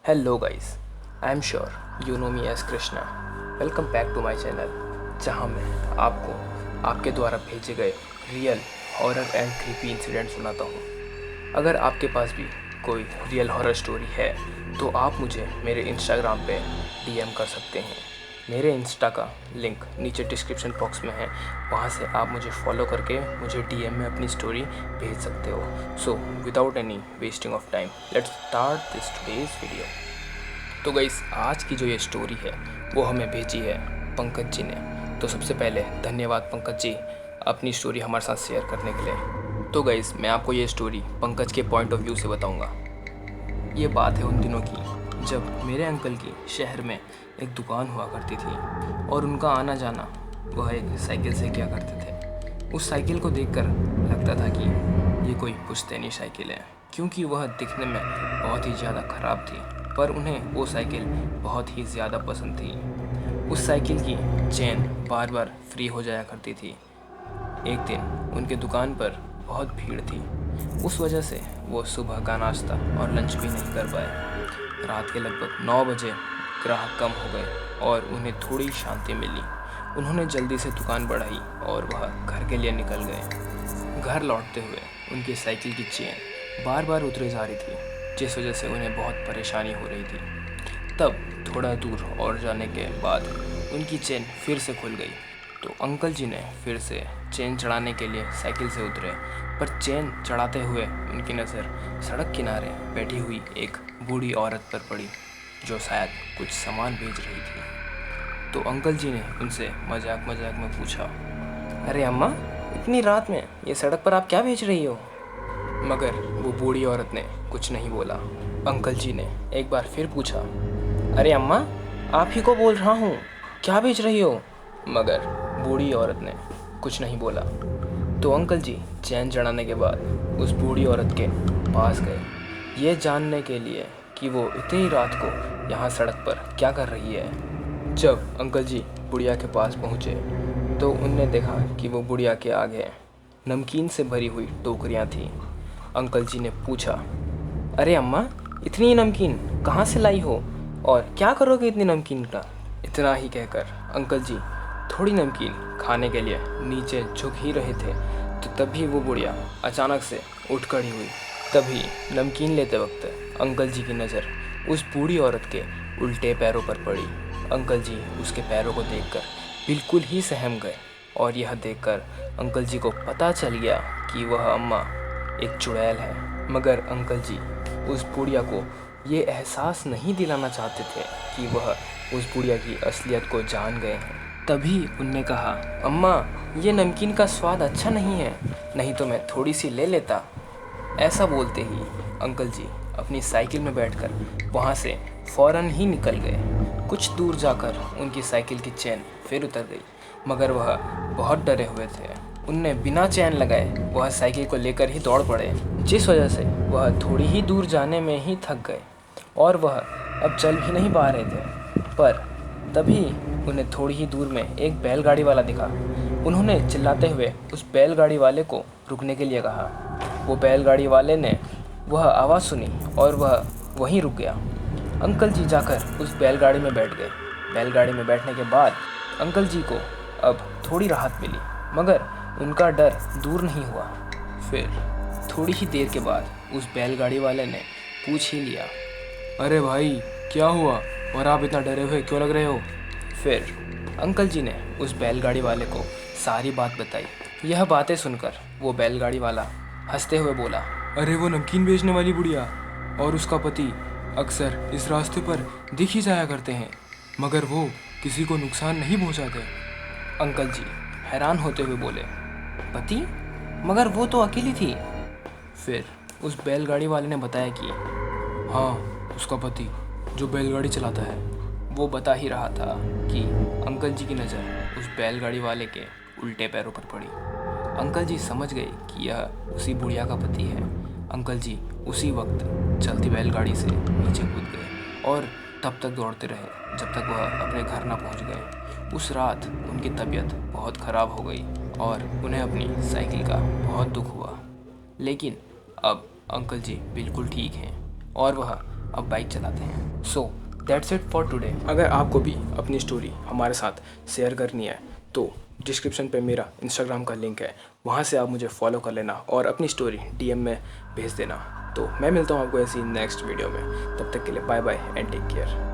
Hello guys, I am sure you know me as Krishna. Welcome back to my channel जहाँ मैं आपको आपके द्वारा भेजे गए real horror and creepy incident सुनाता हूँ। अगर आपके पास भी कोई रियल हॉरर स्टोरी है तो आप मुझे मेरे इंस्टाग्राम पे डीएम कर सकते हैं। मेरे इंस्टा का लिंक नीचे डिस्क्रिप्शन बॉक्स में है, वहाँ से आप मुझे फॉलो करके मुझे डीएम में अपनी स्टोरी भेज सकते हो। So without any wasting of time let's start this today's video. तो गाइस, आज की जो ये स्टोरी है वो हमें भेजी है पंकज जी ने। तो सबसे पहले धन्यवाद पंकज जी अपनी स्टोरी हमारे साथ शेयर करने के लिए। तो गाइस, मैं आपको ये स्टोरी पंकज के पॉइंट ऑफ व्यू से बताऊंगा। ये बात है उन दिनों की जब मेरे अंकल की शहर में एक दुकान हुआ करती थी और उनका आना जाना वह एक साइकिल से किया करते थे। उस साइकिल को देखकर लगता था कि ये कोई पुश्तैनी साइकिल है, क्योंकि वह दिखने में बहुत ही ज़्यादा ख़राब थी, पर उन्हें वो साइकिल बहुत ही ज़्यादा पसंद थी। उस साइकिल की चेन बार बार फ्री हो जाया करती थी। एक दिन उनके दुकान पर बहुत भीड़ थी, उस वजह से वो सुबह का नाश्ता और लंच भी नहीं कर पाए। रात के लगभग 9 बजे ग्राहक कम हो गए और उन्हें थोड़ी शांति मिली। उन्होंने जल्दी से दुकान बढ़ाई और वह घर के लिए निकल गए। घर लौटते हुए उनकी साइकिल की चेन बार बार उतरे जा रही थी, जिस वजह से उन्हें बहुत परेशानी हो रही थी। तब थोड़ा दूर और जाने के बाद उनकी चेन फिर से खुल गई। तो अंकल जी ने फिर से चेन चढ़ाने के लिए साइकिल से उतरे, पर चेन चढ़ाते हुए उनकी नज़र सड़क किनारे बैठी हुई एक बूढ़ी औरत पर पड़ी, जो शायद कुछ सामान बेच रही थी। तो अंकल जी ने उनसे मजाक मजाक में पूछा, अरे अम्मा, इतनी रात में ये सड़क पर आप क्या बेच रही हो? मगर वो बूढ़ी औरत ने कुछ नहीं बोला। अंकल जी ने एक बार फिर पूछा, अरे अम्मा, आप ही को बोल रहा हूँ, क्या बेच रही हो? मगर बूढ़ी औरत ने कुछ नहीं बोला। तो अंकल जी चैन चढ़ाने के बाद उस बूढ़ी औरत के पास गए, ये जानने के लिए कि वो इतनी रात को यहाँ सड़क पर क्या कर रही है। जब अंकल जी बुढ़िया के पास पहुँचे तो उनने देखा कि वो बुढ़िया के आगे नमकीन से भरी हुई टोकरियाँ थीं। अंकल जी ने पूछा, अरे अम्मा, इतनी नमकीन कहाँ से लाई हो और क्या करोगे इतनी नमकीन का? इतना ही कहकर अंकल जी थोड़ी नमकीन खाने के लिए नीचे झुक ही रहे थे, तो तभी वो बुढ़िया अचानक से उठ खड़ी हुई। तभी नमकीन लेते वक्त अंकल जी की नज़र उस बूढ़ी औरत के उल्टे पैरों पर पड़ी। अंकल जी उसके पैरों को देखकर बिल्कुल ही सहम गए और यह देखकर अंकल जी को पता चल गया कि वह अम्मा एक चुड़ैल है। मगर अंकल जी उस बुढ़िया को ये एहसास नहीं दिलाना चाहते थे कि वह उस बुढ़िया की असलियत को जान गए हैं। तभी उनने कहा, अम्मा, ये नमकीन का स्वाद अच्छा नहीं है, नहीं तो मैं थोड़ी सी ले लेता। ऐसा बोलते ही अंकल जी अपनी साइकिल में बैठकर वहाँ से फ़ौरन ही निकल गए। कुछ दूर जाकर उनकी साइकिल की चेन फिर उतर गई, मगर वह बहुत डरे हुए थे। उनने बिना चैन लगाए वह साइकिल को लेकर ही दौड़ पड़े, जिस वजह से वह थोड़ी ही दूर जाने में ही थक गए और वह अब चल भी नहीं पा रहे थे। पर तभी उन्हें थोड़ी ही दूर में एक बैलगाड़ी वाला दिखा। उन्होंने चिल्लाते हुए उस बैलगाड़ी वाले को रुकने के लिए कहा। वो बैलगाड़ी वाले ने वह आवाज़ सुनी और वह वहीं रुक गया। अंकल जी जाकर उस बैलगाड़ी में बैठ गए। बैलगाड़ी में बैठने के बाद अंकल जी को अब थोड़ी राहत मिली, मगर उनका डर दूर नहीं हुआ। फिर थोड़ी ही देर के बाद उस बैलगाड़ी वाले ने पूछ ही लिया, अरे भाई, क्या हुआ और आप इतना डरे हुए क्यों लग रहे हो? फिर अंकल जी ने उस बैलगाड़ी वाले को सारी बात बताई। यह बातें सुनकर वो बैलगाड़ी वाला हंसते हुए बोला, अरे वो नमकीन बेचने वाली बुढ़िया और उसका पति अक्सर इस रास्ते पर दिख ही जाया करते हैं, मगर वो किसी को नुकसान नहीं पहुंचाते। अंकल जी हैरान होते हुए बोले, पति? मगर वो तो अकेली थी। फिर उस बैलगाड़ी वाले ने बताया कि हाँ, उसका पति जो बैलगाड़ी चलाता है वो बता ही रहा था कि अंकल जी की नज़र उस बैलगाड़ी वाले के उल्टे पैरों पर पड़ी। अंकल जी समझ गए कि यह उसी बुढ़िया का पति है। अंकल जी उसी वक्त चलती बैलगाड़ी से नीचे कूद गए और तब तक दौड़ते रहे जब तक वह अपने घर ना पहुंच गए। उस रात उनकी तबीयत बहुत ख़राब हो गई और उन्हें अपनी साइकिल का बहुत दुख हुआ, लेकिन अब अंकल जी बिल्कुल ठीक हैं और वह अब बाइक चलाते हैं। So that's it for today. अगर आपको भी अपनी स्टोरी हमारे साथ शेयर करनी है तो डिस्क्रिप्शन पे मेरा इंस्टाग्राम का लिंक है, वहाँ से आप मुझे फॉलो कर लेना और अपनी स्टोरी डीएम में भेज देना। तो मैं मिलता हूँ आपको ऐसी नेक्स्ट वीडियो में। तब तक के लिए bye bye and take care.